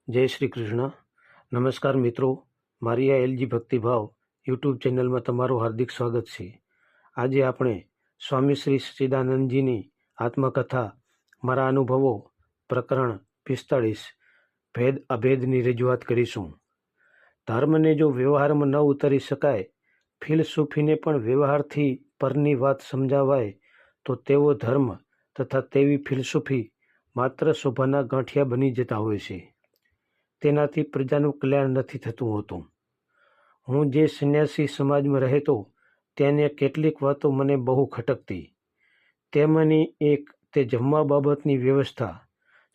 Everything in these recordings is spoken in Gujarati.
જય શ્રી કૃષ્ણ. નમસ્કાર મિત્રો, મારી આ એલજી ભક્તિભાવ યુટ્યુબ ચેનલમાં તમારું હાર્દિક સ્વાગત છે. આજે આપણે સ્વામી શ્રી સચ્ચિદાનંદજીની આત્મકથા મારા અનુભવો પ્રકરણ 45 ભેદ અભેદની રજૂઆત કરીશું. ધર્મને જો વ્યવહારમાં ન ઉતારી શકાય, ફિલસૂફીને પણ વ્યવહારથી પરની વાત સમજાવાય તો તેવો ધર્મ તથા તેવી ફિલસૂફી માત્ર શોભાના ગાંઠિયા બની જતા હોય છે. તેનાથી પ્રજાનું કલ્યાણ નથી થતું હોતું. હું જે સંન્યાસી સમાજમાં રહેતો તેને કેટલીક વાતો મને બહુ ખટકતી. તેમાંની એક તે જમવા બાબતની વ્યવસ્થા.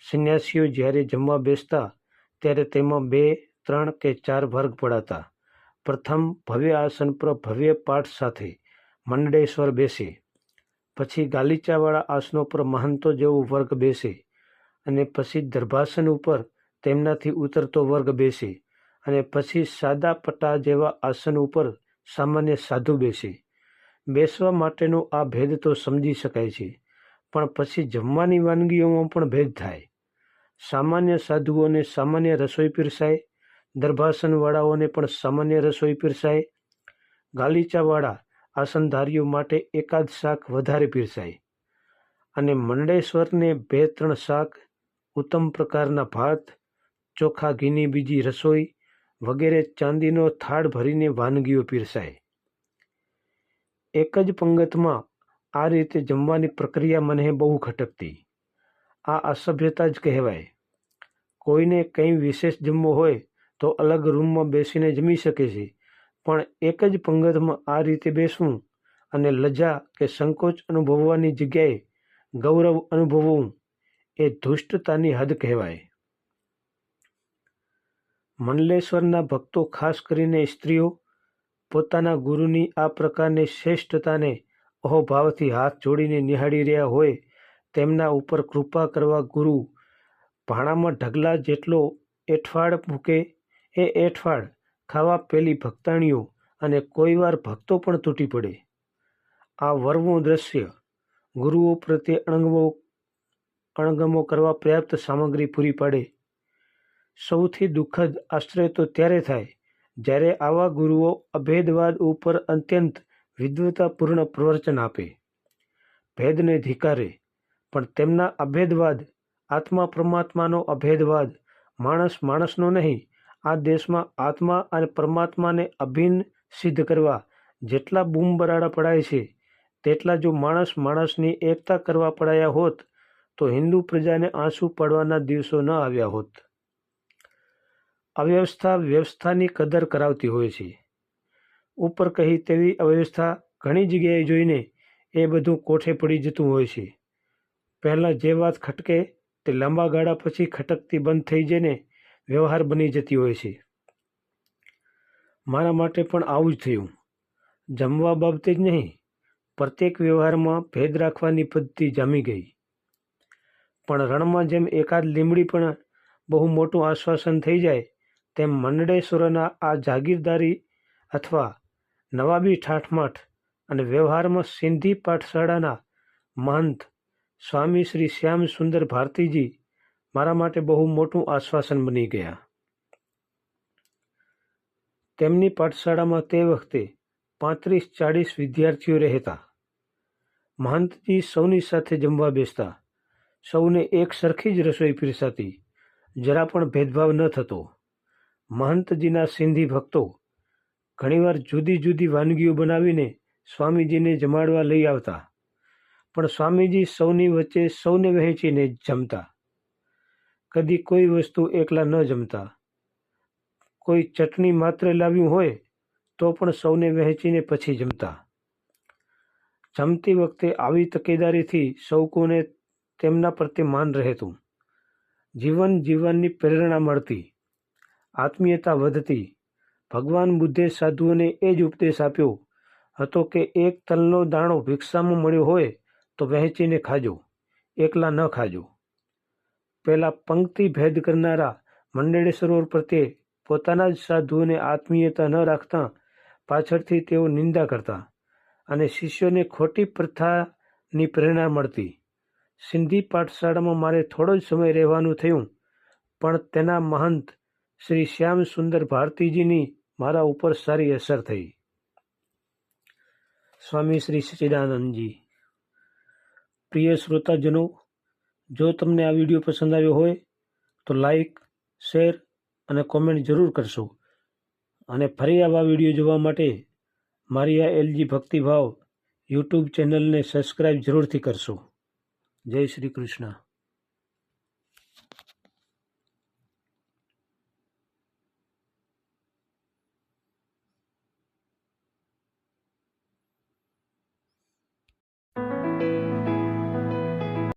સંન્યાસીઓ જ્યારે જમવા બેસતા ત્યારે તેમાં 2, 3 કે 4 વર્ગ પડાતા. પ્રથમ ભવ્ય આસન પર ભવ્ય પાઠ સાથે મંડળેશ્વર બેસે, પછી ગાલીચાવાળા આસનો પર મહંતો જેવો વર્ગ બેસે, અને પછી દર્ભાસન ઉપર તેમનાથી ઉતરતો વર્ગ બેસે, અને પછી સાદા પટા જેવા આસન ઉપર સામાન્ય સાધુ બેસે. બેસવા માટેનો આ ભેદ તો સમજી શકાય છે, પણ પછી જમવાની વાનગીઓમાં પણ ભેદ થાય. સામાન્ય સાધુઓને સામાન્ય રસોઈ પીરસાય, દર્ભાસનવાળાઓને પણ સામાન્ય રસોઈ પીરસાય, ગાલીચાવાળા આસનધારીઓ માટે એકાદ શાક વધારે પીરસાય, અને મંડળેશ્વરને 2-3 શાક, ઉત્તમ પ્રકારના ભાત, ચોખા ઘીની બીજી રસોઈ વગેરે ચાંદીનો થાળ ભરીને વાનગીઓ પીરસાય. એક જ પંગતમાં આ રીતે જમવાની પ્રક્રિયા મને બહુ ખટકતી. આ અસભ્યતા જ કહેવાય. કોઈને કંઈ વિશેષ જમવું હોય તો અલગ રૂમમાં બેસીને જમી શકે છે, પણ એક જ પંગતમાં આ રીતે બેસવું અને લજ્જા કે સંકોચ અનુભવવાની જગ્યાએ ગૌરવ અનુભવવું એ ધુષ્ટતાની હદ કહેવાય. મંડલેશ્વરના ભક્તો, ખાસ કરીને સ્ત્રીઓ, પોતાના ગુરુની આ પ્રકારની શ્રેષ્ઠતાને અહોભાવથી હાથ જોડીને નિહાળી રહ્યા હોય. તેમના ઉપર કૃપા કરવા ગુરુ ભાણામાં ઢગલા જેટલો એઠવાડ મૂકે. એ એઠવાડ ખાવા પેલી ભક્તાણીઓ અને કોઈવાર ભક્તો પણ તૂટી પડે. આ વરવું દ્રશ્ય ગુરુઓ પ્રત્યે અણગમો કરવા પર્યાપ્ત સામગ્રી પૂરી પાડે. સૌથી દુઃખદ આશ્ચર્ય તો ત્યારે થાય જ્યારે આવા ગુરુઓ અભેદવાદ ઉપર અત્યંત વિદ્વતાપૂર્ણ પ્રવચન આપે, ભેદને ધિક્કારે, પણ તેમના અભેદવાદ, આત્મા પરમાત્માનો અભેદવાદ, માણસ માણસનો નહીં, આ દેશમાં આત્મા અને પરમાત્માને અભિન્ન સિદ્ધ કરવા જેટલા બૂમ બરાડા પડાય છે, તેટલા જો માણસ માણસની એકતા કરવા પડાયા હોત તો હિન્દુ પ્રજાને આંસુ પાડવાના દિવસો ન આવ્યા હોત. અવ્યવસ્થા વ્યવસ્થાની કદર કરાવતી હોય છે. ઉપર કહી તેવી અવ્યવસ્થા ઘણી જગ્યાએ જોઈને એ બધું કોઠે પડી જતું હોય છે. પહેલાં જે વાત ખટકે તે લાંબા ગાળા પછી ખટકતી બંધ થઈ જઈને વ્યવહાર બની જતી હોય છે. મારા માટે પણ આવું જ થયું. જમવા બાબતે જ નહીં, પ્રત્યેક વ્યવહારમાં ભેદ રાખવાની પદ્ધતિ જામી ગઈ. પણ રણમાં જેમ એકાદ લીમડી પણ બહુ મોટું આશ્વાસન થઈ જાય, તેમ મંડળેશ્વરના આ જાગીરદારી અથવા નવાબી ઠાઠમાઠ અને વ્યવહારમાં સિંધી પાઠશાળાના મહંત સ્વામી શ્રી શ્યામ સુંદર ભારતીજી મારા માટે બહુ મોટું આશ્વાસન બની ગયા. તેમની પાઠશાળામાં તે વખતે 35-40 વિદ્યાર્થીઓ રહેતા. મહંતજી સૌની સાથે જમવા બેસતા. સૌને એક સરખી જ રસોઈ પીરસાતી, જરા પણ ભેદભાવ ન થતો. મહંતજીના સિંધી ભક્તો ઘણીવાર જુદી જુદી વાનગીઓ બનાવીને સ્વામીજીને જમાડવા લઈ આવતા, પણ સ્વામીજી સૌની વચ્ચે સૌને વહેંચીને જમતા. કદી કોઈ વસ્તુ એકલા ન જમતા. કોઈ ચટણી માત્ર લાવ્યું હોય તો પણ સૌને વહેંચીને પછી જમતા. જમતી વખતે આવી તકેદારીથી સૌ કોને તેમના પ્રત્યે માન રહેતું. જીવન જીવવાની પ્રેરણા મળતી, આત્મીયતા વધતી. ભગવાન બુદ્ધે સાધુઓને એ જ ઉપદેશ આપ્યો હતો કે એક તલનો દાણો ભિક્ષામાં મળ્યો હોય તો વહેંચીને ખાજો, એકલા ન ખાજો. પેલા પંક્તિ ભેદ કરનારા મંડળેશ્વર પ્રત્યે પોતાના જ સાધુઓને આત્મીયતા ન રાખતા પાછળથી તેઓ નિંદા કરતા, અને શિષ્યોને ખોટી પ્રથાની પ્રેરણા મળતી. સિંધી પાઠશાળામાં મારે થોડો જ સમય રહેવાનું થયું, પણ તેના મહંત શ્રી શ્યામ સુંદર ભારતીજીની મારા ઉપર સારી અસર થઈ. સ્વામી શ્રી સચ્ચિદાનંદજી. પ્રિય શ્રોતાજનો, જો તમને આ વિડીયો પસંદ આવ્યો હોય તો લાઈક, શેર અને કોમેન્ટ જરૂર કરશો. અને ફરી આવા વિડીયો જોવા માટે મારી આ એલજી ભક્તિભાવ યુટ્યુબ ચેનલને સબસ્ક્રાઈબ જરૂરથી કરશો. જય શ્રી કૃષ્ણ.